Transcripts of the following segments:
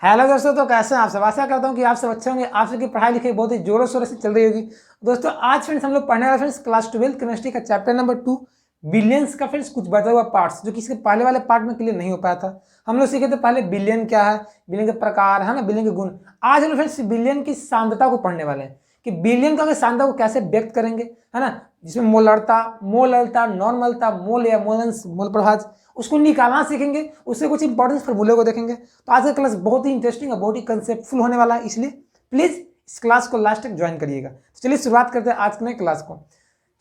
Hello दोस्तों, तो कैसे हैं आप सब। आशा करता हूं कि आप सब अच्छे होंगे। आप सबकी पढ़ाई लिखाई बहुत ही जोरों शोरों से चल रही होगी। दोस्तों आज फ्रेंड्स हम लोग पढ़ने वाले फ्रेंड्स क्लास 12 केमिस्ट्री का चैप्टर नंबर 2 बिलियंस का फ्रेंड्स कुछ बचा हुआ पार्ट्स जो कि इसके पहले वाले पार्ट में क्लियर नहीं हो पाया था। हम लोग सीखे थे पहले बिलियन क्या है, बिलियन के प्रकार है ना, बिलियन के गुण। आज हम लोग फ्रेंड्स बिलियन की सांद्रता को पढ़ने वाले हैं कि बिलियन का सांद्रता को कैसे व्यक्त करेंगे, है ना, जिसमें मोलरता, नॉर्मलता, मोल या मोलेंस, मोल प्रभाज, उसको निकालना सीखेंगे। उससे कुछ इंपॉर्टेंट फॉर्मूले को देखेंगे। तो आज का क्लास बहुत ही इंटरेस्टिंग और बहुत ही कंसेप्टफुल होने वाला है, इसलिए प्लीज इस क्लास को लास्ट तक ज्वाइन करिएगा। तो चलिए शुरुआत करते हैं आज के नए क्लास को।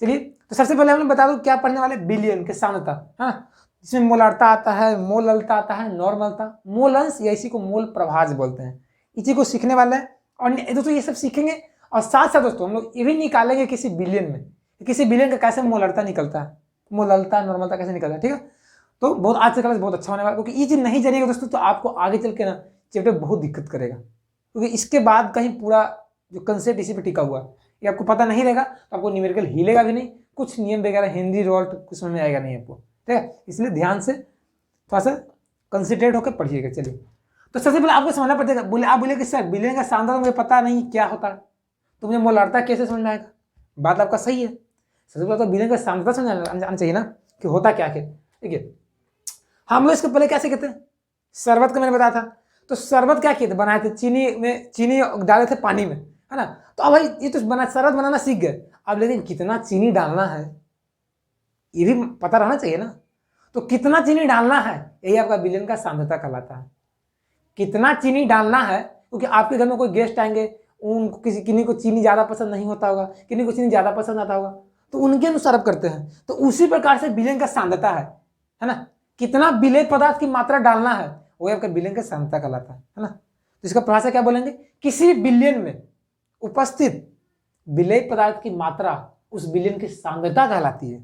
चलिए तो सबसे पहले हम बता दूं क्या पढ़ने वाले, बिलियन के सांद्रता, हाँ, जिसमें मोलरता आता है, मोललता आता है, नॉर्मलता, मोलेंस या इसी को मोल प्रभाज बोलते हैं। इसी को सीखने वाला है। और दोस्तों ये सब सीखेंगे और साथ साथ दोस्तों हम लोग ये भी निकालेंगे किसी बिलियन में, किसी बिलियन का कैसे मोलरता निकलता है, मोललता नॉर्मलता कैसे निकलता है। ठीक है, तो बहुत आज का क्लास बहुत अच्छा होने वाला है, क्योंकि ये चीज नहीं जानिएगा दोस्तों तो आपको आगे चल के ना चैप्टर बहुत दिक्कत करेगा, क्योंकि इसके बाद कहीं पूरा जो कंसेप्ट इसी पे टिका हुआ है ये आपको पता नहीं रहेगा तो आपको न्यूमेरिकल हिलेगा भी नहीं, कुछ नियम वगैरह हिंदी रोल्ट कुछ समझ में आएगा नहीं आपको। ठीक है, इसलिए ध्यान से थोड़ा सा कंसंट्रेट होकर पढ़िएगा। चलिए तो सबसे पहले आपको समझना पड़ेगा। आप बोले कि सर बिलियन का सांद्रता मुझे पता नहीं क्या होता है, तो मुझे मोलरता कैसे समझ में आएगा। बात आपका सही है। सबसे पहले तो बिलियन का सांद्रता समझ आना चाहिए ना कि होता क्या है। ठीक है, हम लोग इसको पहले कैसे कहते हैं, शरबत का मैंने बताया था। तो शरबत क्या किए थे, बनाए थे चीनी डाले थे पानी में, है ना। तो अब भाई ये तो शरबत बनाना सीख गए, अब लेकिन कितना चीनी डालना है ये भी पता रहना चाहिए ना। तो कितना चीनी डालना है यही आपका बिलियन का सांद्रता कहलाता है। कितना चीनी डालना है, क्योंकि आपके घर में कोई गेस्ट आएंगे, उनको किन्हीं को चीनी ज़्यादा पसंद नहीं होता होगा, किन्हीं को चीनी ज़्यादा पसंद आता होगा, तो उनके अनुसार आप करते हैं। तो उसी प्रकार से बिलियन का सांद्रता है ना, कितना विलेय पदार्थ की मात्रा डालना है वही आपका बिलियन का सांद्रता कहलाता है ना। तो इसका परिभाषा क्या बोलेंगे, किसी बिलियन में उपस्थित विलेय पदार्थ की मात्रा उस बिलियन की सांद्रता कहलाती है।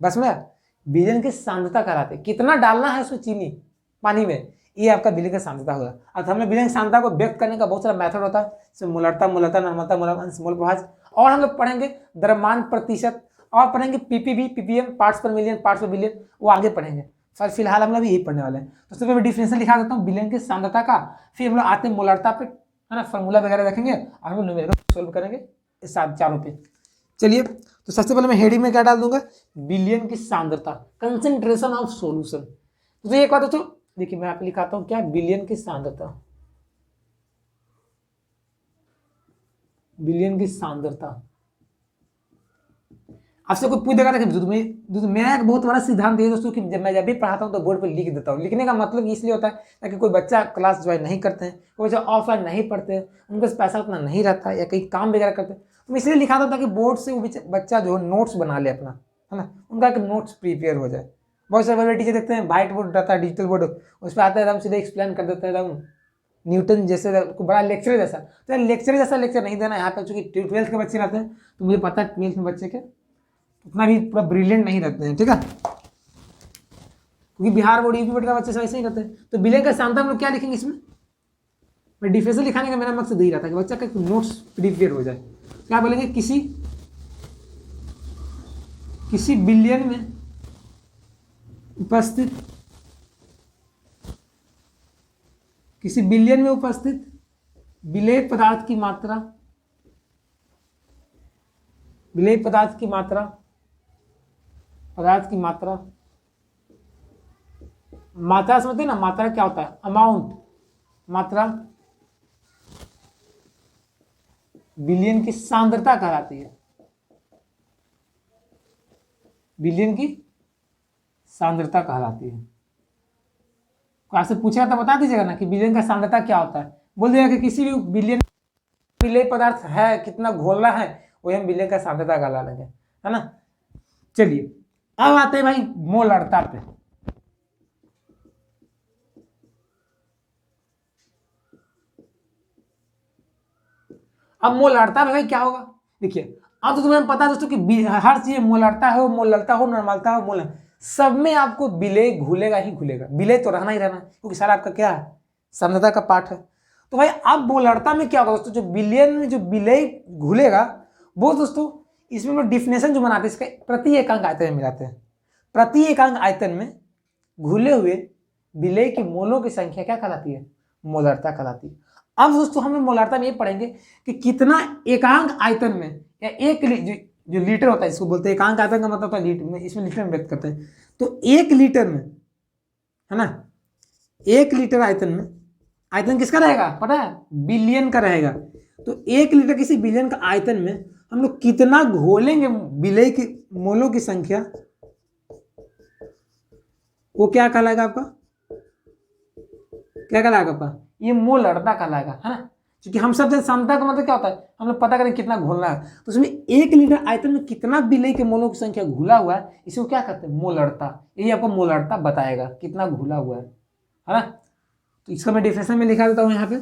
बस में बिलियन की सांद्रता कहलाती है, कितना डालना है उसमें चीनी पानी में, ये आपका बिलियन का सांद्रता होगा। अब हमने बिलियन की सांद्रता को व्यक्त करने का बहुत सारा मेथड होता है, जैसे मोलरता, नॉर्मलता, मोलंस, मोल प्रभाज। और हम लोग पढ़ेंगे द्रव्यमान प्रतिशत, और पढ़ेंगे पीपीबी, पीपीएम, पार्ट्स पर मिलियन, पार्ट्स पर बिलियन, वो आगे पढ़ेंगे। सर फिलहाल हम लोग यही पढ़ने वाले हैं। तो सबसे पहले डिफरेंशियल लिखा देता हूँ बिलियन की सांद्रता का, फिर हम लोग आते हैं मोलरता पे, है ना, फॉर्मूला वगैरह देखेंगे और हम लोग न्यूमेरिकल सोल्व करेंगे इस चारों पे। चलिए तो सबसे पहले मैं हेडिंग में क्या डाल दूंगा, बिलियन की सांद्रता, कंसेंट्रेशन ऑफ सॉल्यूशन। तो एक बात दोस्तों देखिए, मैं आप लिखाता हूँ क्या, बिलियन की सांद्रता, बिलियन की सांद्रता। आपसे कोई पूछ देगा ना, मेरा एक बहुत बड़ा सिद्धांत है दोस्तों कि जब भी पढ़ाता हूँ तो बोर्ड पर लिख देता हूँ। लिखने का मतलब इसलिए होता है ताकि कोई बच्चा क्लास ज्वाइन नहीं करते हैं, कोई बच्चा ऑफलाइन नहीं पढ़ते हैं, उनके पास पैसा उतना नहीं रहता है या कहीं काम वगैरह करते हैं, तो मैं इसलिए लिखा था ताकि बोर्ड से वो बच्चा जो नोट्स बना ले अपना, है ना, उनका एक नोट्स प्रिपेयर हो जाए। बहुत सारे बड़े टीचर देखते हैं व्हाइट बोर्ड रहता है, डिजिटल बोर्ड, उस पर आता है एकदम सीधे एक्सप्लेन कर देता है एकदम न्यूटन जैसे, बड़ा लेक्चर जैसा। तो लेक्चर जैसा लेक्चर नहीं देना यहाँ पे, चूंकि 12th के बच्चे रहते हैं तो मुझे पता है 12th में बच्चे के उतना भी पूरा ब्रिलियंट नहीं रहते हैं। ठीक है, क्योंकि बिहार बोर्ड, यूपी बोर्ड का बच्चे वैसे ही रहते हैं। तो बिलियन का सांद्रता हम लोग क्या लिखेंगे इसमें, मैं डिफरेंशियल लिखाने का मेरा मकसद यही रहता है कि बच्चा का नोट्स प्रिपेयर हो जाए। क्या बोलेंगे, किसी बिलियन में उपस्थित, किसी बिलियन में उपस्थित विलेय पदार्थ की मात्रा, विलेय पदार्थ की मात्रा, पदार्थ की मात्रा, मात्रा समझते हैं ना, मात्रा क्या होता है, अमाउंट, मात्रा बिलियन की सांद्रता कहलाती है, बिलियन की सांद्रता कहलाती है। आपसे पूछेगा तो बता दीजिएगा ना कि बिलियन का सांद्रता क्या होता है, बोल दीजिएगा कि किसी भी बिलियन विलेय पदार्थ है, कितना घोलना है वही हम बिलियन का सांद्रता कहला लेंगे, है ना। चलिए अब आते हैं भाई मोलरता पे। अब मोलरता में भाई क्या होगा, देखिए अब तो तुम्हें पता है दोस्तों कि हर चीज मोलरता हो, मोललता हो, नॉर्मलता हो, मोल, सब में आपको विलेय घुलेगा ही घुलेगा, विलेय तो रहना ही रहना है, क्योंकि सारा आपका क्या है, सांद्रता का पार्ट है। तो भाई अब मोलरता में क्या होगा दोस्तों, जो बिलियन में जो विलेय घुलेगा वो दोस्तों, इसमें लोग डिफिनेशन जो बनाते हैं इसका प्रति एकांक आयतन में मिलाते हैं। प्रति एकांक आयतन में घुले हुए विलेय की मोलों की संख्या क्या कहलाती है, मोलरता कहलाती है। अब दोस्तों हम लोग मोलरता में ये पढ़ेंगे कि कितना एकांक आयतन में या जो लीटर होता है, इसको बोलते हैं एकांक आयतन का मतलब होता है लीटर में, इसमें लीटर में व्यक्त करते हैं। तो 1 लीटर में, है ना, 1 लीटर आयतन में, आयतन किसका रहेगा पता है, बिलियन का रहेगा। तो 1 लीटर किसी बिलियन का आयतन में हम लोग कितना घोलेंगे विलेय की मोलों की संख्या, वो क्या कहलाएगा आपका, क्या कहलाएगा आपका, ये मोलरता कहलाएगा, है ना। क्योंकि हम सब सांद्रता का मतलब क्या होता है, हम लोग पता करें कितना घोलना है, तो उसमें 1 लीटर आयतन में कितना विलेय के मोलों की संख्या घुला हुआ है, इसको क्या कहते हैं, मोलरता। यही आपको मोलरता बताएगा कितना घुला हुआ है ना। तो इसका मैं डिफिनेशन में लिखा देता हूँ यहाँ पे,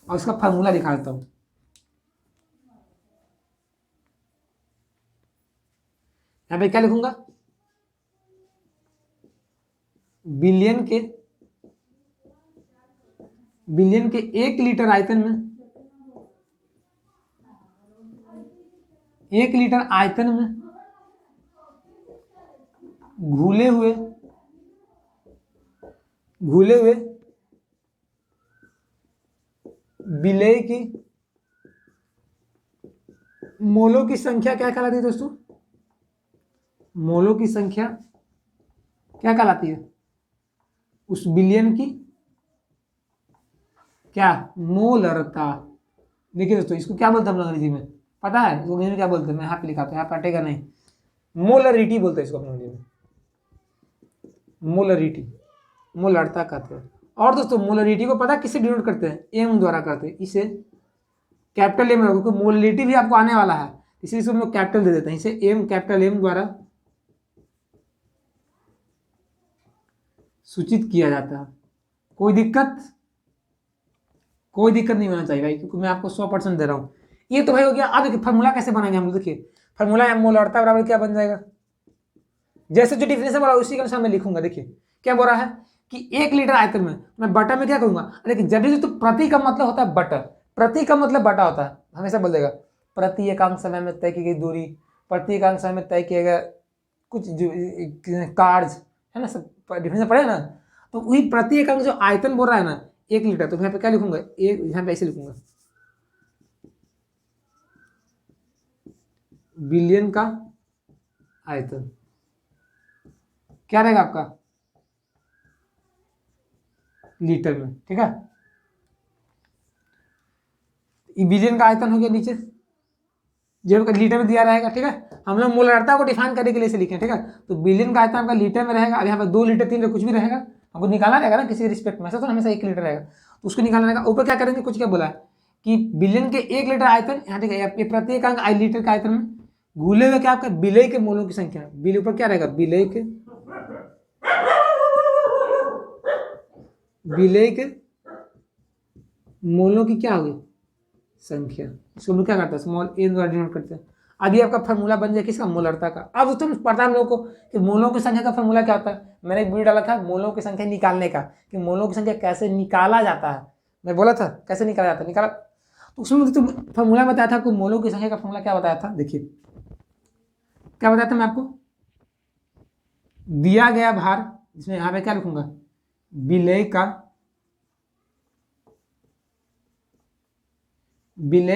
और इसका फार्मूला लिखा देता हूँ। यहाँ पे क्या लिखूंगा, बिलियन के 1 लीटर आयतन में, 1 लीटर आयतन में घुले हुए विलेय की मोलों की संख्या क्या कहलाती है दोस्तों, मोलों की संख्या क्या कहलाती है, उस बिलियन की क्या, मोलरता। देखिए दोस्तों, इसको क्या बोलते हैं हम लोग अंग्रेजी में, पता है इसको अंग्रेजी में क्या बोलते हैं, मैं यहाँ पे लिखा था, यहाँ पे हटेगा नहीं, मोलरिटी बोलते हैं इसको अंग्रेजी में, मोलरिटी, मोलरता कहते हैं। और दोस्तों मोलरिटी को पता किससे डिनोट करते हैं, एम द्वारा करते हैं, इसे कैपिटल एम, क्योंकि मोलरिटी भी आपको आने वाला है, इसलिए हम लोग कैपिटल दे देते हैं, इसे एम, कैपिटल एम द्वारा सूचित किया जाता है। कोई दिक्कत नहीं होना चाहिए भाई, क्योंकि मैं आपको 100% दे रहा हूँ। ये तो भाई हो गया। अब देखिए फार्मूला कैसे बनाएंगे हम, देखिए फार्मूला मोलरता बराबर क्या बन जाएगा, जैसे जो डिफिनेशन बोला उसी के अनुसार मैं लिखूंगा। देखिए क्या बोल रहा है कि 1 लीटर आयतन में मैं बटा में क्या करूंगा, देखिए जब भी तो प्रति का मतलब होता है बटा, प्रति का मतलब बटा होता है, हमेशा बोल देगा प्रति एकांक समय में तय की गई दूरी, प्रति एकांक समय में तय किया गया कुछ जो कार्य है ना, सब डिफिनेशन पढ़े ना। तो वही प्रति एकांक जो आयतन बोल रहा है ना 1 लीटर, तो यहाँ पे क्या लिखूंगा, एक यहाँ पे ऐसे लिखूंगा, बिलियन का आयतन क्या रहेगा आपका, लीटर में, ठीक है। बिलियन का आयतन हो गया नीचे, जो लीटर में दिया रहेगा, ठीक है। हम लोग मोलरता को डिफाइन करने के लिए इसे लिखे, ठीक है। तो बिलियन का आयतन आपका लीटर में रहेगा। अब यहाँ पे 2 लीटर 3 लीटर कुछ भी रहेगा, हमको निकालना रहेगा ना किसी रिस्पेक्ट में, ऐसा तो हमेशा 1 लीटर रहेगा, तो उसको निकालना रहेगा। ऊपर क्या करेंगे, कुछ क्या बोला है कि बिलियन के 1 लीटर आयतन, यहाँ ठीक है, प्रति एकांक लीटर का आयतन में घुले हुए क्या आपका विलेय के मोलों की संख्या, बिल ऊपर क्या रहेगा, विलेय के मोलों की क्या होगी संख्या, इसको हम क्या करते हैं स्मॉल ए द्वारा डिनोट करते हैं। अब ये आपका फार्मूला बन जाए किसका, मोलरता का। अब तुम पता है हम लोगों को कि मोलों की संख्या का फार्मूला क्या होता है, मैंने एक वीडियो डाला था मोलों की संख्या निकालने का, कि मोलों की संख्या कैसे निकाला जाता है, मैं बोला था कैसे निकाला जाता है, निकाला। तो उसमें तो फार्मूला बताया था आपको, मोलों की संख्या का फार्मूला क्या बताया था, देखिए क्या बताया था मैं आपको, दिया गया भार, इसमें यहाँ पे क्या लिखूंगा, विलेय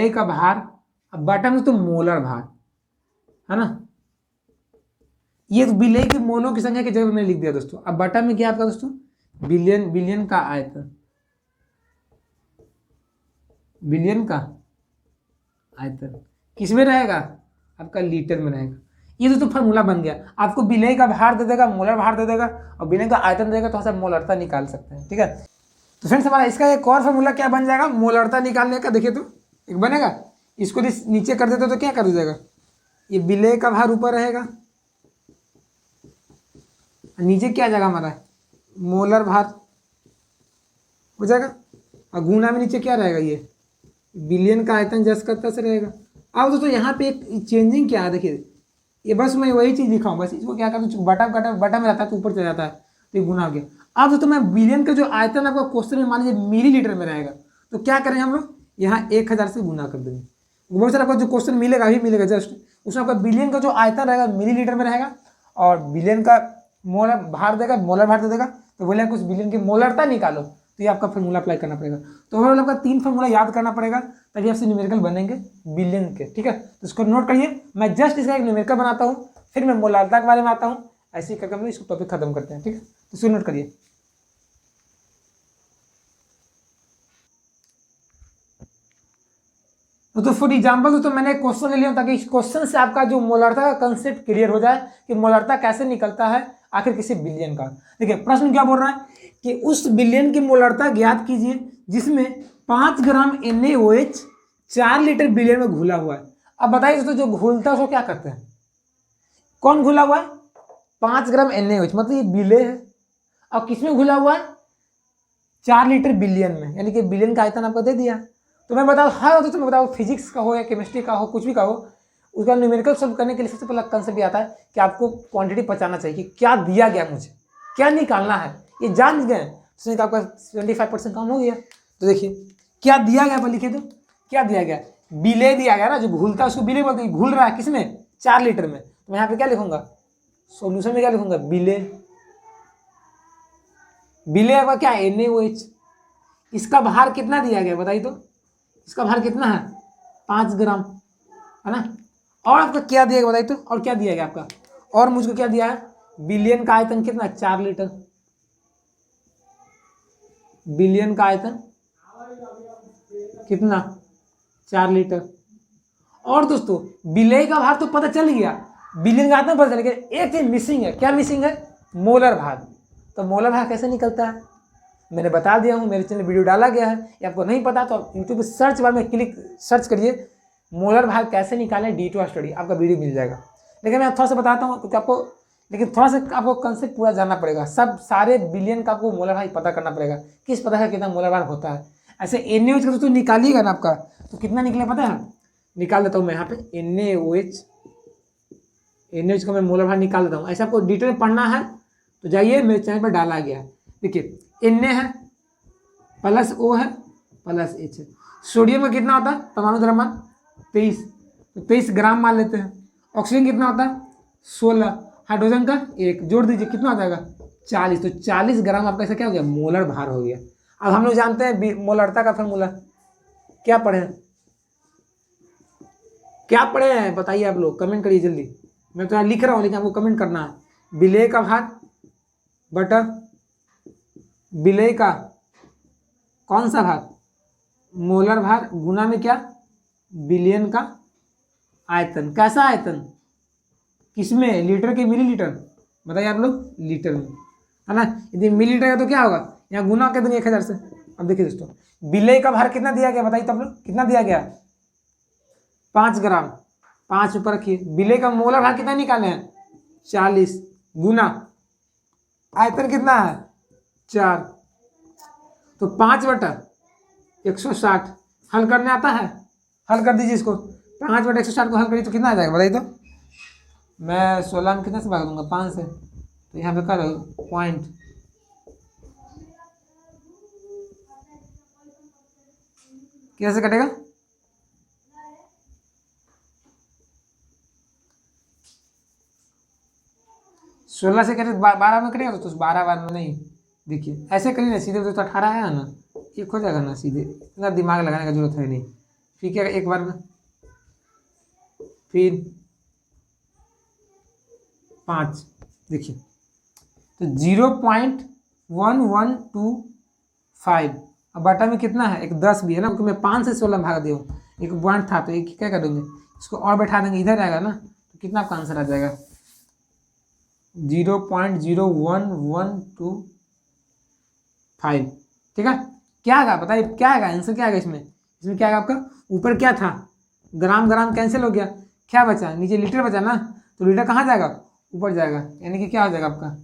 का भार, अब बटा में तो मोलर भार है ना, ये तो विलेय के मोलों की संख्या की जगह मैंने लिख दिया दोस्तों। अब बटा में क्या आपका दोस्तों, बिलियन का आयतन, बिलियन का आयतन किस में रहेगा, आपका लीटर में रहेगा। ये दोस्तों फार्मूला बन गया, आपको विलेय का भार दे देगा, मोलर भार दे देगा, और विलेय का आयतन देगा, तो हम मोलरता निकाल सकते हैं, ठीक है। तो फ्रेंड्स हमारा इसका एक और फार्मूला क्या बन जाएगा, मोलरता निकालने का। देखिए तो एक बनेगा, इसको नीचे कर देते तो क्या कर दीजिएगा, ये विलेय का भार ऊपर रहेगा, नीचे क्या जाएगा हमारा मोलर भार हो जाएगा, और गुना में नीचे क्या रहेगा, ये बिलियन का आयतन जस का तस रहेगा। अब दोस्तों यहाँ पे एक चेंजिंग क्या है, देखिए ये बस मैं वही चीज़ दिखाऊँ, बस इसको क्या करता हूँ, बटा में रहता है तो ऊपर चला जाता है, तो ये गुना हो गया। अब दोस्तों मैं बिलियन का जो आयतन आपका क्वेश्चन में मान लीजिए मिलीलीटर में रहेगा, तो क्या करेंगे हम लोग, यहाँ 1000 से गुना कर देंगे। बहुत सारा आपको जो क्वेश्चन मिलेगा अभी मिलेगा जस्ट, उसमें आपका बिलियन का जो आयतन रहेगा मिलीलीटर में रहेगा, और बिलियन का मोलर भार देगा, मोलर भार दे देगा, तो बोले कुछ बिलियन की मोलरता निकालो, तो ये आपका फार्मूला अप्लाई करना पड़ेगा। तो ओवरऑल आपका 3 फार्मूला याद करना पड़ेगा, तभी आपसे न्यूमेरिकल बनेंगे बिलियन के, ठीक है। तो इसको नोट करिए, मैं जस्ट इसका एक न्यूमेरिकल बनाता हूँ, फिर मैं मोलारता के बारे में आता हूँ, ऐसे ही करके हम इसको टॉपिक खत्म करते हैं, ठीक है। तो इसको नोट करिए। तो फॉर एग्जाम्पल तो मैंने क्वेश्चन ले लिया ताकि इस क्वेश्चन से आपका जो मोलारता का कंसेप्ट क्लियर हो जाए कि मोलारता कैसे निकलता है आखिर किसी बिलियन का। देखिए प्रश्न क्या बोल रहा है कि उस बिलियन की मोलारता ज्ञात कीजिए जिसमें 5 ग्राम NaOH 4 लीटर बिलियन में घुला हुआ है। अब बताइए दोस्तों, जो घुलता है उसको क्या कहते हैं? कौन घुला हुआ है? 5 ग्राम NaOH, मतलब ये बिले है। अब किसमें घुला हुआ है? 4 लीटर बिलियन में, यानी कि बिलियन का आयतन आपको दे दिया। तो मैं बताऊँ हर होता तो मैं बताऊँ फिजिक्स का हो या केमिस्ट्री का हो, कुछ भी का हो, उसका न्यूमेरिकल सॉल्व करने के लिए सबसे पहला कंसेप्ट ये आता है कि आपको क्वांटिटी पहचानना चाहिए कि क्या दिया गया, मुझे क्या निकालना है। ये जान गए उसने आपका 25% कम हो गया। तो देखिए क्या दिया गया, पर लिखे तो क्या दिया गया? बिले दिया गया ना, जो घुलता है उसको बिले बोलते हैं। घुल रहा है किसमें? 4 लीटर में। तो मैं यहाँ पे क्या लिखूंगा? सोल्यूशन में क्या लिखूंगा? बिले। बिले का क्या है? NaOH। इसका भार कितना दिया गया बताइए तो? इसका भार कितना है? 5 ग्राम, है ना। और आपका क्या दिया गया बताइए तो? और क्या दिया गया आपका? और मुझको क्या दिया है? बिलियन का आयतन कितना? 4 लीटर। बिलियन का आयतन कितना? 4 लीटर। और दोस्तों बिले का भार तो पता चल गया, बिलियन का आयतन पता चल गया, एक चीज मिसिंग है। क्या मिसिंग है? मोलर भार। तो मोलर भार कैसे निकलता है मैंने बता दिया हूँ, मेरे चैनल वीडियो डाला गया है। ये आपको नहीं पता तो आप यूट्यूब पे सर्च बार में सर्च करिए मोलर भार कैसे निकालें D2 स्टडी, आपका वीडियो मिल जाएगा। लेकिन मैं थोड़ा सा बताता हूँ क्योंकि आपको, लेकिन थोड़ा सा आपको कंसेप्ट पूरा जानना पड़ेगा। सब सारे बिलियन का आपको मोलर भार पता करना पड़ेगा, किस पता है कितना मोलर भार होता है। ऐसे NaOH का तो निकालिएगा ना आपका, तो कितना निकले पता है? निकाल देता हूँ मैं यहाँ पे NaOH का मैं मोलर भार निकाल देता हूँ। ऐसे आपको डिटेल में पढ़ना है तो जाइए, मेरे चैनल पर डाला गया है। देखिए Na है प्लस O है प्लस H है। सोडियम का कितना होता है? परमाणु द्रव्यमान 23, तो 23 ग्राम मान लेते हैं। ऑक्सीजन कितना होता है? 16। हाइड्रोजन का 1 जोड़ दीजिए, कितना हो जाएगा? 40। तो 40 ग्राम आपका ऐसा क्या हो गया? मोलर भार हो गया। अब हम लोग जानते हैं मोलरता का फॉर्मूला क्या पढ़े हैं? क्या पढ़े हैं बताइए आप लोग, कमेंट करिए जल्दी। मैं तो यहाँ लिख रहा हूँ लेकिन आपको कमेंट करना है। विलेय का भार बटा विलेय का कौन सा भार? मोलर भार गुना में क्या? बिलियन का आयतन। कैसा आयतन? किसमें? लीटर के मिलीलीटर? बताइए आप लोग, लीटर में, है ना। यदि मिलीलीटर का तो क्या होगा? यहाँ गुना कर देंगे 1000 से। अब देखिए दोस्तों विलेय का भार कितना दिया गया बताइए तब लोग, कितना दिया गया? 5 ग्राम। 5 ऊपर रखिए। विलेय का मोलर भार कितना निकाले हैं? 40 गुना आयतन कितना है? 4। तो 5/160 हल करने आता है? हल कर दीजिए इसको। 5/160 को हल करिए तो कितना आ जाएगा बताइए तो? मैं 16 में कितने से भाग दूंगा? 5 से। तो यहाँ पे कर पॉइंट, कैसे कटेगा? सोलह से करें 12 में करेगा तो 12 बार में नहीं। देखिए ऐसे करिए ना सीधे, तो 18 है ना, एक हो जाएगा ना सीधे, इतना दिमाग लगाने का जरूरत है नहीं। फिर क्या एक बार में, फिर 5, देखिए तो 0.1125। अब बटा में कितना है? एक 10 भी है ना, क्योंकि मैं 5 से 16 भाग दिया हूँ, एक पॉइंट था तो एक क्या करेंगे इसको और बैठा देंगे, इधर आएगा ना, तो कितना आपका आंसर आ जाएगा? 0.01125। ठीक है, क्या आएगा बताइए? क्या आएगा आंसर? क्या आएगा इसमें? इसमें क्या आएगा आपका? ऊपर क्या था? ग्राम ग्राम कैंसिल हो गया, क्या बचा? नीचे लीटर बचा ना, तो लीटर कहाँ जाएगा? ऊपर जाएगा, यानी कि क्या हो जाएगा आपका?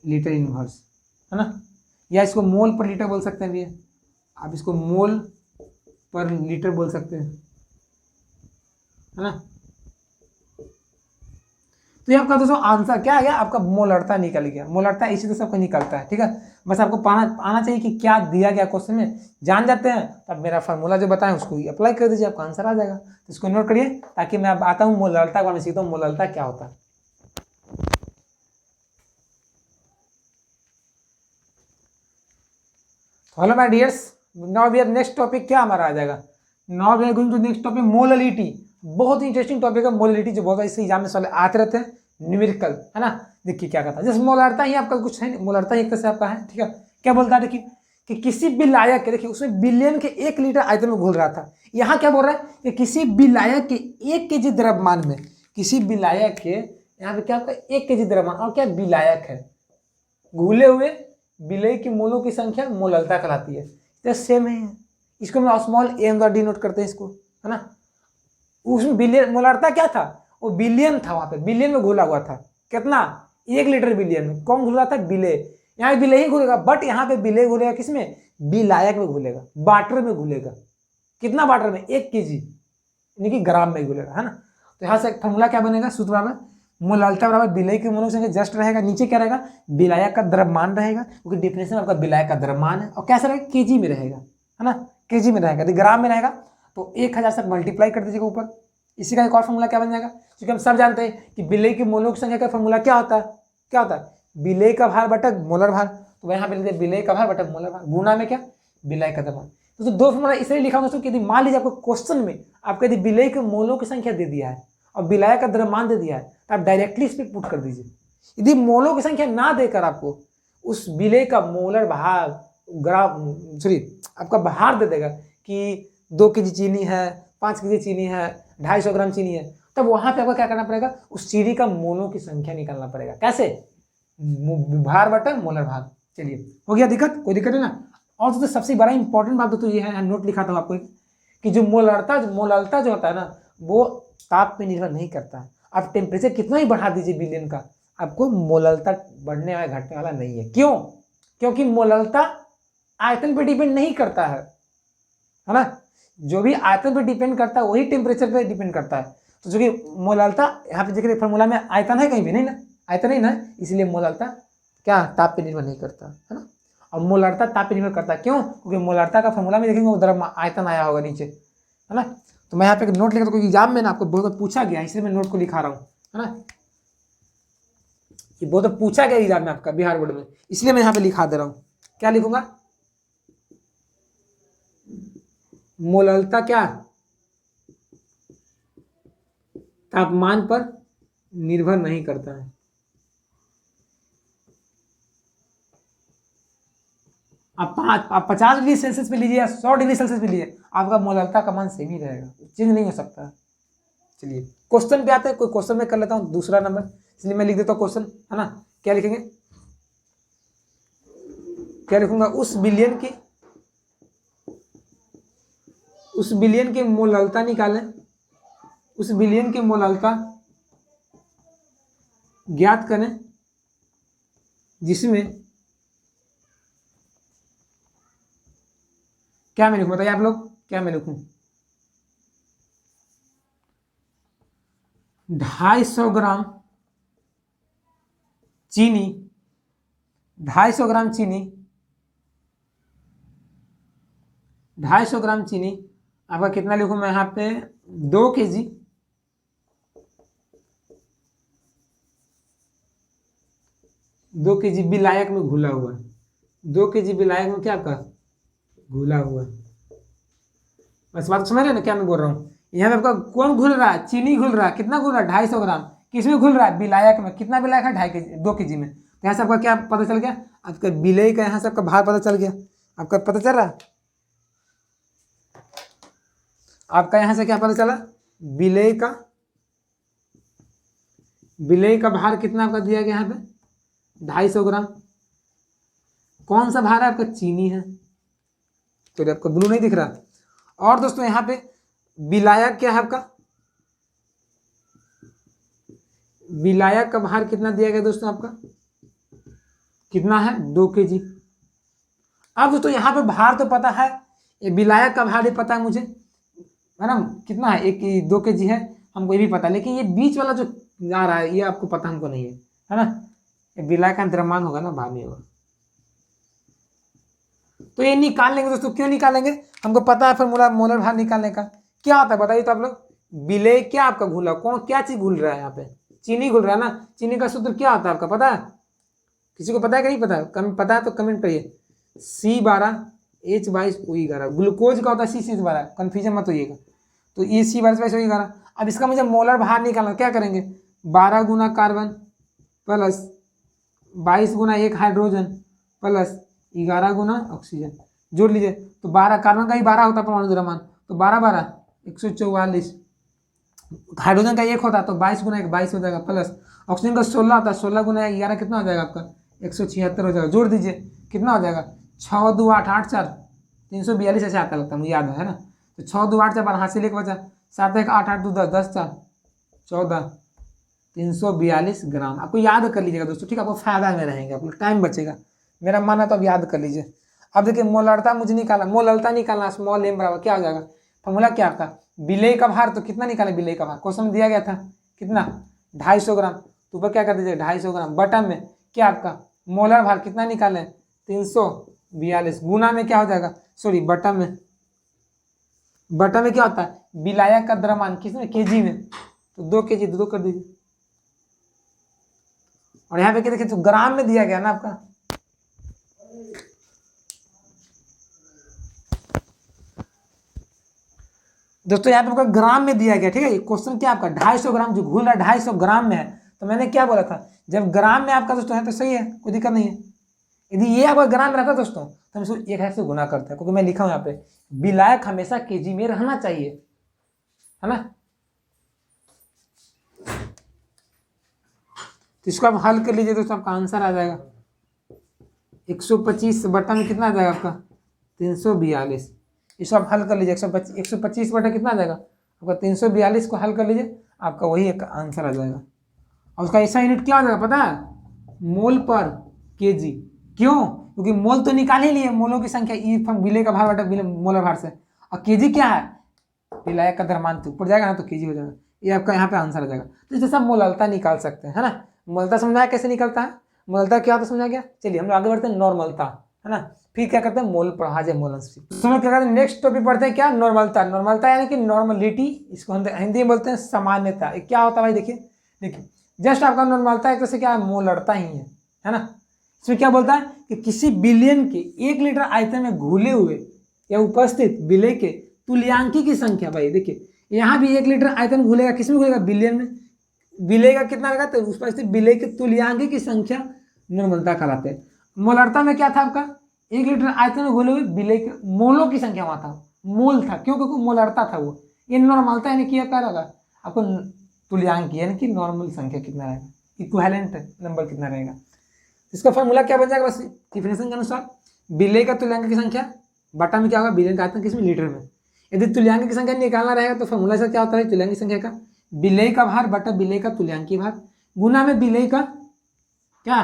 लीटर इनवर्स, है ना। या इसको मोल पर लीटर बोल सकते हैं भैया, आप इसको मोल पर लीटर बोल सकते हैं, है ना। तो ये आपका दोस्तों आंसर क्या आ गया? आपका मोलरता निकल गया। मोलरता इसी तरह सबको निकलता है, ठीक है। बस आपको आना चाहिए कि क्या दिया गया क्वेश्चन में, जान जाते हैं तब मेरा फार्मूला जो बताएं उसको अप्लाई कर दीजिए, आपका आंसर आ जाएगा। तो इसको नोट करिए ताकि मैं अब आता हूँ मोलरता को, मैं सीखता हूँ मोलरता क्या होता है। Hello my dears, now we are next topic क्या हमारा आ जाएगा। Now we are going to next topic molality. बहुत ही इंटरेस्टिंग टॉपिक है मोललिटी, जो बहुत इस एग्जाम में सवाल आते रहते हैं, न्यूमेरिकल है ना। देखिए क्या कहता है, जैसे मोलरता ही आपका कुछ है, मोलरता ही एक तरह से आपका है, ठीक है। क्या बोलता है देखिए कि किसी विलायक के, देखिए उसमें बिलियन के 1 लीटर आयतन में घुल रहा था। यहाँ क्या बोल रहा है कि किसी विलायक के 1 केजी द्रव्यमान में, किसी विलायक के यहाँ पे क्या आपका 1 केजी द्रव्यमान, और क्या विलायक है, घुले हुए विलय की मोलों की संख्या मोललता कहलाती है। तो सेम है, इसको हम स्मॉल एम द्वारा डिनोट करते हैं इसको, है ना। उसमें बिलियन मोलरता क्या था, वो बिलियन था, वहां पे बिलियन में घुला हुआ था। कितना, 1 लीटर बिलियन में। कौन घुल रहा था, विलय। यहाँ विलय ही घुलेगा, बट यहाँ पे विलय घुलेगा किसमें, विलायक में घुलेगा, वाटर में घुलेगा। कितना वाटर में, 1 केजी, यानी कि ग्राम में घुलेगा, है ना। तो यहाँ से फॉर्मूला क्या बनेगा, सूत्र बराबर मोललता बराबर विलय की मोलों की संख्या जस्ट रहेगा, नीचे क्या रहेगा, विलायक का द्रव्यमान रहेगा, क्योंकि डेफिनेशन आपका विलायक का द्रव्यमान है, और कैसा रहेगा, केजी में रहेगा, है ना, केजी में रहेगा। यदि ग्राम में रहेगा तो 1000 से मल्टीप्लाई कर दीजिएगा ऊपर। इसी का एक और फॉर्मूला क्या बन जाएगा, क्योंकि हम सब जानते हैं कि विलय की मोलों की संख्या का फॉर्मूला क्या होता है, क्या होता है, विलय का भार बटा मोलर भार। तो यहाँ पे लिखते हैं विलय का भार बटा मोलर भार, गुना में क्या, विलय का द्रव्यमान। तो 2 फॉर्मूला इसलिए लिखा दोस्तों कि यदि मान लीजिए आपको क्वेश्चन में आपको यदि विलय के मोलों की संख्या दे दिया है और विलायक का द्रव्यमान दे दिया है, तो आप डायरेक्टली इस पर पुट कर दीजिए। यदि मोलों की संख्या ना देकर आपको उस विलय का मोलर भार आपका भार दे देगा कि 2 केजी चीनी है, 5 केजी चीनी है, 250 ग्राम चीनी है, तब वहां पे आपको क्या करना पड़ेगा, उस चीनी का मोलों की संख्या निकालना पड़ेगा। कैसे, भार बटा मोलर भार। चलिए, हो गया दिक्कत, कोई दिक्कत है ना। और तो सबसे बड़ा इंपॉर्टेंट बात तो ये है, नोट लिखा था आपको कि जो मोलरता जो होता है ना, वो ताप पे निर्भर नहीं करता है। आप टेम्परेचर कितना ही बढ़ा दीजिए बिलियन का, आपको मोललता बढ़ने वाला घटने वाला नहीं है। क्यों, क्योंकि मोललता आयतन पे डिपेंड नहीं करता है ना। जो भी आयतन पे डिपेंड करता है वही टेम्परेचर पे डिपेंड करता है। तो जो कि मोललता यहाँ पे देखिए फॉर्मूला में आयतन है, कहीं भी नहीं ना, आयतन नहीं ना, इसलिए मोललता क्या, ताप पे निर्भर नहीं करता है ना। और मोलरता ताप पे निर्भर करता है, क्यों, क्योंकि मोलरता का फॉर्मूला में देखेंगे उधर आयतन आया होगा नीचे, है ना। तो मैं यहाँ पे नोट लिखा, तो कोई एग्जाम में ना आपको बहुत पूछा गया, इसलिए मैं नोट को लिखा रहा हूँ, है ना। ये बहुत पूछा गया एग्जाम में आपका बिहार बोर्ड में, इसलिए मैं यहाँ पे लिखा दे रहा हूँ। क्या लिखूंगा, मोललता क्या, तापमान पर निर्भर नहीं करता है। आप 50 डिग्री सेल्सियस पे लीजिए या 100 डिग्री सेल्सियस पे लीजिए, आपका मोललता का मान सेम ही रहेगा, चेंज नहीं हो सकता। चलिए क्वेश्चन पे आते हैं, कोई क्वेश्चन में कर लेता हूँ दूसरा नंबर, इसलिए मैं लिख देता हूँ क्वेश्चन, है ना। क्या लिखेंगे, क्या लिखूंगा, उस बिलियन की मोललता निकालें, उस बिलियन की मोललता ज्ञात करें जिसमें क्या मैं लिखूं, बताइए आप लोग, क्या मैं लिखूं, 250 ग्राम चीनी, 250 ग्राम चीनी, 250 ग्राम चीनी आपका कितना लिखूं मैं यहाँ पे, 2 केजी, 2 केजी विलायक में घुला हुआ है, 2 केजी विलायक में क्या आपका घुला हुआ है। बस बात समझ रहे हैं ना क्या मैं बोल रहा हूँ। यहाँ पे आपका कौन घुल रहा है, चीनी घुल रहा है, कितना घुल रहा है, 250 ग्राम, किसमें घुल रहा है, विलायक में। कितना विलायक है, 2.5 केजी, 2 केजी में। तो यहाँ से आपका क्या पता चल गया, आपका विलय का यहाँ से आपका भार पता चल गया, आपका पता चल रहा है, आपका यहाँ से क्या पता चला, विलय का भार कितना आपका दिया गया यहाँ पे, 250 ग्राम। कौन सा भार है आपका, चीनी है, तो आपका ब्लू नहीं दिख रहा। और दोस्तों यहाँ पे विलायक क्या है आपका, विलायक का भार कितना दिया गया दोस्तों, आपका कितना है, 2 केजी। अब दोस्तों यहाँ पे भार तो पता है, ये विलायक का भार भी पता है मुझे, है ना, कितना है, 2 केजी है, हमको ये भी पता है। लेकिन ये बीच वाला जो आ रहा है ये आपको पता हमको नहीं है ना। ये विलायक का द्रव्यमान होगा ना, भार नहीं होगा। तो ये निकाल लेंगे दोस्तों, क्यों निकालेंगे, हमको पता है फॉर्मूला मोलर भार निकालने का। क्या आता है बताइए तो आप लोग, विलय क्या आपका घुला, कौन क्या चीज घुल रहा है, यहाँ पे चीनी घुल रहा है ना। चीनी का सूत्र क्या होता है आपका पता है, किसी को पता है कि नहीं पता है, पता है तो कमेंट करिए। C12 H/O11। ग्लूकोज का होता है C/12, कन्फ्यूजन मत होइएगा। तो ये C/O11। अब इसका मुझे मोलर भार निकालना, क्या करेंगे, 12 गुना कार्बन प्लस 22 गुना एक हाइड्रोजन प्लस 11 गुना ऑक्सीजन, जोड़ लीजिए। तो 12 कार्बन का ही 12 होता है परमाणु द्रव्यमान, तो 12 12 144। हाइड्रोजन का एक होता तो 22 गुना 1 22 हो जाएगा, प्लस ऑक्सीजन का 16 होता है, 16 गुना 11 कितना हो जाएगा आपका, 176 हो जाएगा। जोड़ दीजिए, कितना हो जाएगा, 6 2 8 8 4 342 ऐसे आता लगता है, मुझे याद है ना। तो 6 2 8 4 बारह हाथ से लेके बचा, 7 1 8 8 2 10 10 4 14 342 ग्राम। आपको याद कर लीजिएगा दोस्तों, ठीक है, आपको फायदा में रहेंगे, आपको टाइम बचेगा, मेरा मानना तो अब याद कर लीजिए। अब देखिए मोलरता मुझे निकाला, मोलरता निकालना, स्मॉल m बराबर क्या हो जाएगा, फॉर्मूला क्या आपका, विलेय का भार, तो कितना निकाले विलेय का भार, क्वेश्चन में दिया गया था कितना, 250 ग्राम। तो ऊपर क्या कर दीजिए 250 ग्राम, बटन में क्या आपका मोलर भार कितना निकाले 342, गुना में क्या हो जाएगा, सॉरी बटन में क्या होता है, विलायक का द्रव्यमान किसमें, केजी में, तो 2 kg 2 कर दीजिए। और यहाँ पे क्या देखिए, तो ग्राम में दिया गया ना आपका, दोस्तों यहाँ पे आपका ग्राम में दिया गया, ठीक है। क्वेश्चन क्या आपका 250 ग्राम जो घूल रहा है 250 ग्राम में है, तो मैंने क्या बोला था, जब ग्राम में आपका दोस्तों है तो सही है, कोई दिक्कत नहीं है। यदि ये आपका ग्राम में रहता दोस्तों तो हम इसको 1 से गुना करते हैं, क्योंकि मैं लिखा हूँ यहाँ पे विलायक हमेशा केजी में रहना चाहिए, है ना। तो इसको आप हल कर लीजिए दोस्तों, आपका आंसर आ जाएगा 125 बटा में कितना आ जाएगा आपका 342। इसको आप हल कर लीजिए, 125 बटा कितना आ जाएगा आपका 342 को हल कर लीजिए, आपका वही एक आंसर आ जाएगा। और उसका ऐसा यूनिट क्या हो जाएगा पता है, मोल पर केजी। क्यों, क्योंकि मोल तो निकाल ही लिए, मोलों की संख्या ई विलेय का भार बटा मोलर भार से, और केजी क्या है विलायक का द्रव्यमान, तो ऊपर जाएगा ना तो केजी हो जाएगा, ये आपका यहाँ पे आंसर आ जाएगा। तो जैसे आप मोललता निकाल सकते हैं, है ना। मोलता समझाया कैसे निकलता है, मोलता क्या होता है समझा गया। चलिए हम लोग आगे बढ़ते हैं, नॉर्मलता, है ना। फिर क्या करते हैं, मोल पढ़ा मोलस। तो हम लोग क्या करते हैं, नेक्स्ट टॉपिक पढ़ते हैं क्या, नॉर्मलता। नॉर्मलता यानी कि नॉर्मलिटी, इसको हम हिंदी में बोलते हैं सामान्यता। क्या होता है भाई, देखिए जस्ट आपका नॉर्मलता एक तरह से क्या है, मोलरता ही है ना। इसमें क्या बोलता है कि किसी बिलियन के 1 लीटर आयतन में घुले हुए या उपस्थित विलेय के तुल्यांकी की संख्या। भाई देखिए यहाँ भी 1 लीटर आयतन घुलेगा, किसमें घुलेगा, बिलियन में। विलेय का कितना रहेगा, तो उपस्थित विलेय के तुल्यांकी की संख्या नॉर्मलता कहलाते हैं। मोलरता में क्या था आपका, 1 लीटर आयतन में घुले हुए विलेय के मोलों की संख्या वहां था, मोल था, क्यों, क्योंकि मोलरता था वो। ये नॉर्मलता यानी कि क्या रहेगा आपको, तुल्यांकी यानी कि नॉर्मल संख्या कितना रहेगा, इक्विवेलेंट नंबर कितना रहेगा। इसका फॉर्मूला क्या बन जाएगा, बस डिफिनेशन के अनुसार विलेय का तुल्यांक की संख्या बटा में क्या होगा, बिलियन का आयतन किसमें, लीटर में। यदि तुल्यांक की संख्या निकालना रहेगा तो फॉर्मूला से क्या होता है, तुल्यांक की संख्या का विलेय का भार बटा विलेय का तुल्यांकी भार गुना में विलेय का क्या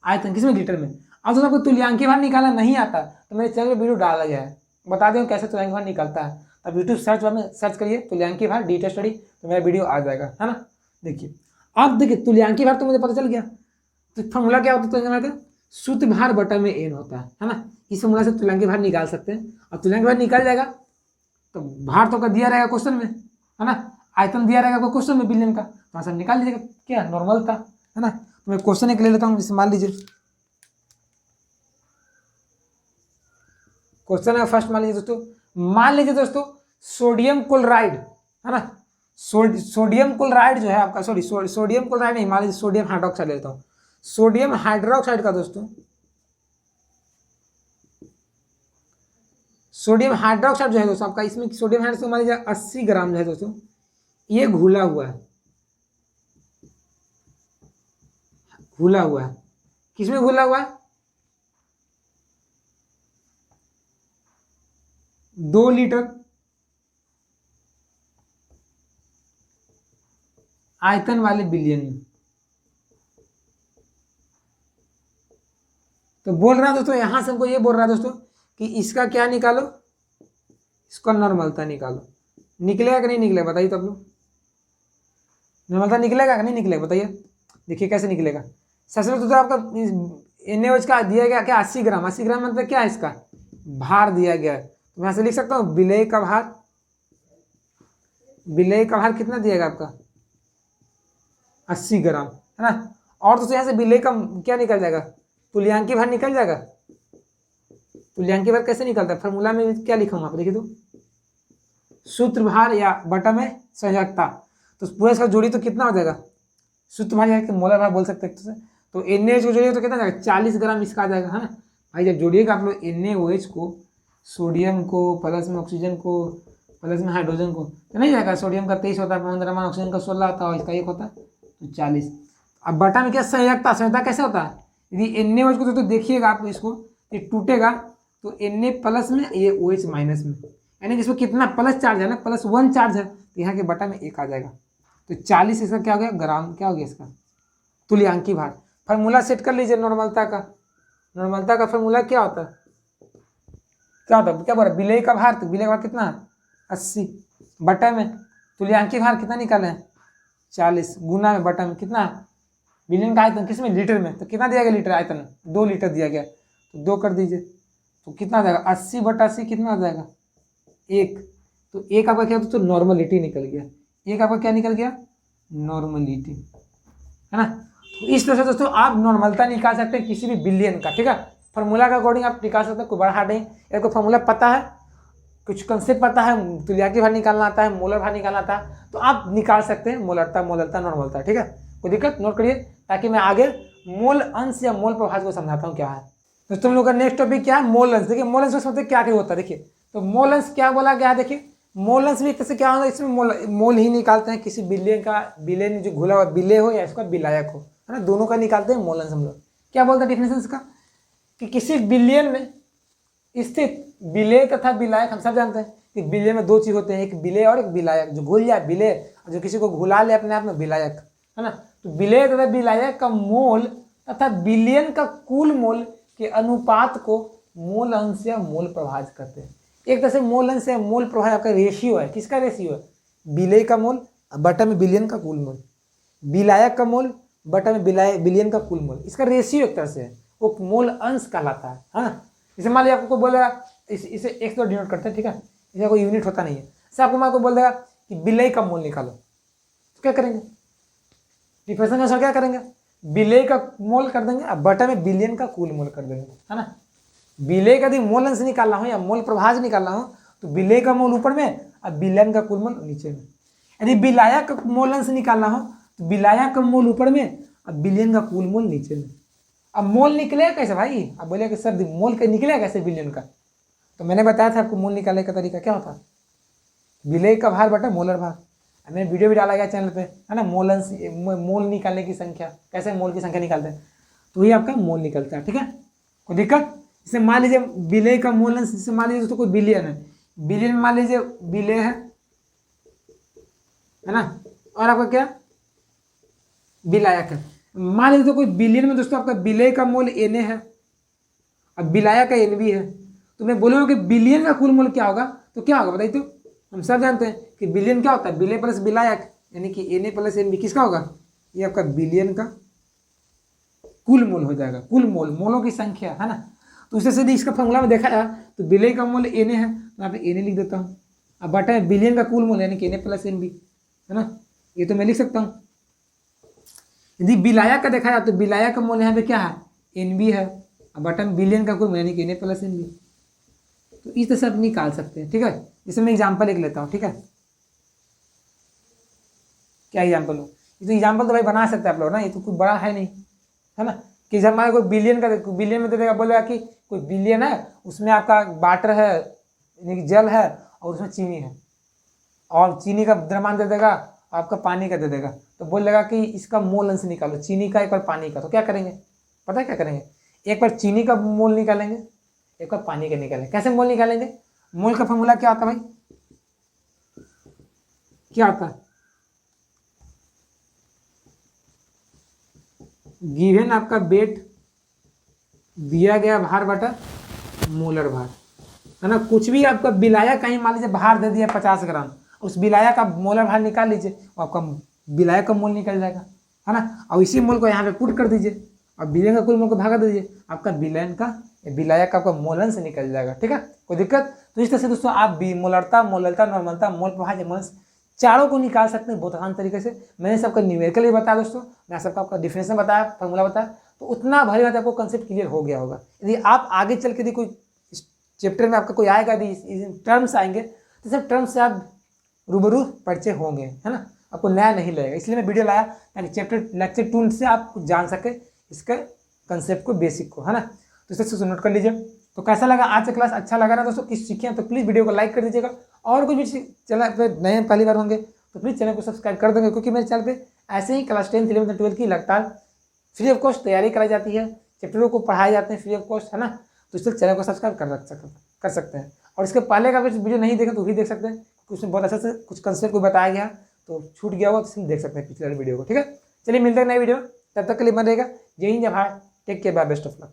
आयतन किसमें, लीटर में। अब तो आपको तुल्यांकी भार निकालना नहीं आता तो मेरे चैनल में वीडियो डाला गया है, बता दें कैसे तुल्यांकी भार निकलता है। अब यूट्यूब सर्च में सर्च करिए तुल्यांकी भार डी स्टडी, तो मेरा वीडियो आ जाएगा, है ना। देखिए अब देखिए तुल्यांकी भार तो मुझे पता चल गया, तो फॉर्मूला क्या होता है तुल्यांकी भार का, शुद्ध भार बटा में n होता है ना। इस फॉर्मूला से तुल्यांकी भार निकाल सकते हैं, और तुल्यांकी भार निकल जाएगा तो भार तो का दिया रहेगा क्वेश्चन में, है ना। आयतन दिया रहेगा क्वेश्चन में बिलियन का, तो आंसर निकाल लीजिएगा क्या, नॉर्मल था, है ना। तो मैं क्वेश्चन एक ले लेता हूँ, मान लीजिए क्वेश्चन है फर्स्ट, मान लीजिए दोस्तों सोडियम क्लोराइड, है ना। सोडियम क्लोराइड जो है आपका, सॉरी सोडियम क्लोराइड नहीं, मान लीजिए सोडियम हाइड्रोक्साइड लेता हूँ। सोडियम हाइड्रोक्साइड का दोस्तों, सोडियम हाइड्रोक्साइड जो है दोस्तों आपका, इसमें सोडियम हाइड्रोक्साइड मान लीजिए 80 ग्राम जो है दोस्तों, ये घुला हुआ है, किसमें घुला हुआ है, 2 लीटर आयतन वाले बिलियन में। तो बोल रहा है दोस्तों, यहां से हमको ये बोल रहा है दोस्तों कि इसका क्या निकालो, इसका नॉर्मलता निकालो। निकलेगा कि नहीं निकलेगा बताइए तो आप लोग, नॉर्मलता निकलेगा कि नहीं निकलेगा बताइए। देखिए कैसे निकलेगा, सबसे पहले तो आपका NaOH का दिया गया क्या 80 ग्राम, 80 ग्राम मतलब क्या है, इसका भार दिया गया है। तो मैं ऐसे लिख सकता हूँ विलेय का भार कितना दिएगा आपका 80 ग्राम, है ना। और दोस्तों यहाँ से विलेय का क्या निकल जाएगा, तुल्यांकी भार निकल जाएगा, तुल्यांकी भार कैसे निकलता है, फॉर्मूला में क्या लिखा हूँ आप देखिए, तो सूत्र भार या बटा में संयोजकता, तो पूरा इसका जोड़ी तो कितना हो जाएगा, सूत्र भार या मोलर भार बोल सकते हैं। तो NaOH को जोड़िए तो कितना जाएगा, 40 ग्राम इसका आ जाएगा, है ना भाई। जब जोड़िएगा आप लोग NaOH को, सोडियम को प्लस में ऑक्सीजन को प्लस में हाइड्रोजन को, तो नहीं जाएगा, सोडियम का 23 होता है 15 मान, ऑक्सीजन का 16 होता है, इसका 1 होता है, तो 40। अब बटा में क्या संयोजकता, संयोजकता कैसे होता है, यदि NaOH को तो देखिएगा आप इसको, ये टूटेगा तो Na प्लस में, ये OH माइनस में, यानी कि इसमें कितना प्लस चार्ज है ना, +1 चार्ज है, तो यहाँ के बटा में 1 आ जाएगा, तो 40 इसका क्या हो गया ग्राम, क्या हो गया इसका तुल्यांकी भार। फार्मूला सेट कर लीजिए नॉर्मलता का, नॉर्मलता का फार्मूला क्या होता है, क्या होता है, क्या बोल रहा है, विलेय का भार, तो विलेय का भार कितना है 80, बटा में तुल्यांकी भार कितना निकाले हैं 40, गुना में बटा में कितना है, विलेय का आयतन किस में, लीटर में, तो कितना दिया गया लीटर आयतन, 2 लीटर दिया गया, तो 2 कर दीजिए, तो कितना आ जाएगा 80/80 कितना आ जाएगा 1, तो 1 आपका क्या, तो नॉर्मलिटी निकल गया, 1 आपका क्या निकल गया नॉर्मलिटी, है ना। तो इस तरह से दोस्तों आप नॉर्मलता निकाल सकते हैं किसी भी बिलियन का, ठीक है। फार्मूला का अकॉर्डिंग आप निकाल सकते हैं, कोई बड़ा हार्ड नहीं, या कोई फार्मूला पता है, कुछ कंसेप्ट पता है, तुल्यांकी भार निकालना आता है, मोलर भार निकालना आता है, तो आप निकाल सकते हैं मोलरता, मोलरता, नॉर्मलता, ठीक है। कोई दिक्कत, नोट करिए, ताकि मैं आगे मोल अंश या मोल प्रभाव को समझाता हूँ क्या है। दोस्तों हम लोग का नेक्स्ट टॉपिक क्या है, मोल अंश। देखिए मोल अंश में समझते क्या क्या होता है, देखिए तो मोल अंश क्या बोला गया है, देखिए मोल अंश भी कैसे क्या होगा, इसमें मोल ही निकालते हैं किसी बिलियन का, बिलियन जो घुला हुआ बिले हो या इसका विलायक हो, है ना, दोनों का निकालते हैं मोल अंश हम लोग। क्या बोलते हैं डिफिनेशन इसका, कि किसी बिलियन में स्थित विलेय तथा विलायक, हम सब जानते हैं कि विलेय में 2 चीज होते हैं, एक विलेय और एक विलायक, जो घुल जाए विलेय, जो किसी को घुला ले अपने आप में विलायक, है ना। तो विलेय तथा विलायक का मोल तथा बिलियन का कुल मोल के अनुपात को मोल अंश या मोल प्रभाज करते हैं। एक तरह से मोल अंश या मोल प्रभाज आपका रेशियो है, किसका रेशियो है, विलेय का मोल बटा में बिलियन का कुल मोल, विलायक का मोल बटा में बिलियन का कुल मोल, इसका रेशियो एक तरह से है, वो मोल अंश कहलाता है, हाँ। जैसे मान लिया आपको बोलेगा, इसे एक तो डिनोट करते हैं, ठीक है, इसका कोई यूनिट होता नहीं है। जैसे आपको मैं बोल देगा कि विलेय का मोल निकालो, तो क्या करेंगे, डिफरेंशियल आंसर क्या करेंगे, विलेय का मोल कर देंगे, अब बटा में बिलियन का कुल मोल कर देंगे, है ना। विलेय का यदि मोल अंश निकालना हो या मोल प्रभाज निकालना हो, तो विलेय का मोल ऊपर में और बिलियन का कुल मोल नीचे में। यदि विलायक का मोल अंश निकालना हो, तो विलायक का मोल ऊपर में और बिलियन का कुल मोल नीचे में। अब मोल निकलेगा कैसे भाई, अब बोले कि सर मोल का निकलेगा कैसे बिलियन का, तो मैंने बताया था आपको मोल निकालने का तरीका क्या होता है, विलेय का भार बटा मोलर भार, मैंने वीडियो भी डाला गया चैनल पे, है ना, मोल अंश, मोल निकालने की संख्या, कैसे मोल की संख्या निकालते हैं, तो ये आपका मोल निकलता है, ठीक है। कोई दिक्कत, जैसे मान लीजिए विलेय का मोल अंश, जैसे मान लीजिए दोस्तों कोई बिलियन है, बिलियन में मान लीजिए विलेय है ना, और आपका क्या विलायक है। मान लीजिए तो कोई बिलियन में दोस्तों आपका विलेय का मोल Na है और विलायक का Nb है, तो मैं बोलूँगा कि बिलियन का कुल मोल क्या होगा, तो क्या होगा बताइए, तो हम सब जानते हैं कि बिलियन क्या होता है, विलेय प्लस विलायक, यानी कि Na प्लस Nb किसका होगा, ये आपका बिलियन का कुल मोल हो जाएगा, कुल मोल, मोलों की संख्या, है ना। तो उससे यदि इसका फॉर्मूला में देखा जाए तो विलेय का मोल Na है, तो यहाँ पे Na लिख देता हूँ, अब बटा है बिलियन का कुल मोल यानी कि Na प्लस Nb, है ना, ये तो मैं लिख सकता हूँ। यदि विलायक का देखा जाए तो विलायक का मोल यहाँ पे क्या है Nb है, अब बटा में बिलियन का कुल मोल यानी कि Na प्लस Nb, तो इस तरह से आप निकाल सकते हैं, ठीक है। जैसे मैं एग्जाम्पल लिख लेता हूँ, ठीक है, क्या एग्जाम्पल हो, ये तो एग्जाम्पल तो भाई बना सकते हैं आप लोग ना, ये तो कुछ बड़ा है नहीं, है ना। कि जब हमारे कोई बिलियन का, बिलियन में दे देगा, बोलेगा कि कोई बिलियन है, उसमें आपका वाटर है यानी कि जल है और उसमें चीनी है, और चीनी का द्रव्यमान दे देगा, आपका पानी का दे देगा, तो बोल देगा कि इसका मोल अंश निकालो, चीनी का एक बार पानी का, तो क्या करेंगे पता है क्या करेंगे, एक बार चीनी का मोल निकालेंगे, एक बार पानी का निकालेंगे। कैसे मोल निकालेंगे, मोल का फॉर्मूला क्या होता है भाई, क्या होता है, गिवन आपका वेट दिया गया भार बटा मोलर भार, है ना। कुछ भी आपका विलायक कहीं मान लीजिए भार दे दिया 50 ग्राम, उस विलायक का मोलर भार निकाल लीजिए, आपका विलायक का मोल निकल जाएगा, है ना। और इसी मोल को यहाँ पे पुट कर दीजिए और बिलियन का कुल मोल को भागा दीजिए, आपका बिलियन का विलायक का आपका मोल अंश निकल जाएगा, ठीक है। कोई दिक्कत, तो इस तरह से दोस्तों आप मोलरता, मोलरता, नॉर्मलता, मोल प्रभाज, मोल अंश चारों को निकाल सकते हैं बहुत आसान तरीके से। मैंने सबका न्यूमेरिकल भी बताया दोस्तों, मैं सबका आपका डिफिनेशन बताया, फॉर्मूला बताया, तो उतना भली बात आपको कंसेप्ट क्लियर हो गया होगा। यदि आप आगे चल के यदि कोई चैप्टर में आपका कोई आएगा यदि टर्म्स आएंगे तो सब टर्म्स से आप रूबरू परिचय होंगे, है ना, आपको नया नहीं लगेगा। इसलिए मैं वीडियो लाया ताकि चैप्टर लेक्चर 2 से आप कुछ जान सके इसका कंसेप्ट को, बेसिक को, है ना। तो इसे नोट कर लीजिए। तो कैसा लगा आज का क्लास? अच्छा लगा ना दोस्तों, किस सीखे तो प्लीज़ वीडियो को लाइक कर दीजिएगा। और कुछ भी चैनल पर नए पहली बार होंगे तो प्लीज़ चैनल को सब्सक्राइब कर देंगे, क्योंकि मेरे चैनल पे ऐसे ही क्लास 10, 11, 12 की लगातार फ्री ऑफ कॉस्ट तैयारी कराई जाती है, चैप्टरों को पढ़ाए जाते हैं फ्री ऑफ कॉस्ट, है ना। तो इसलिए चैनल को सब्सक्राइब कर सकते हैं। और इसके पहले का वीडियो नहीं देखें तो भी देख सकते हैं, उसमें बहुत अच्छा से कुछ कंसेप्ट को बताया गया, तो छूट गया हो तो इसलिए देख सकते हैं पिछले वीडियो को। ठीक है, चलिए मिलते हैं नए वीडियो, तब तक के लिए बन रहेगा। जय हिंद, जय Bharat, take care, bye, best of luck.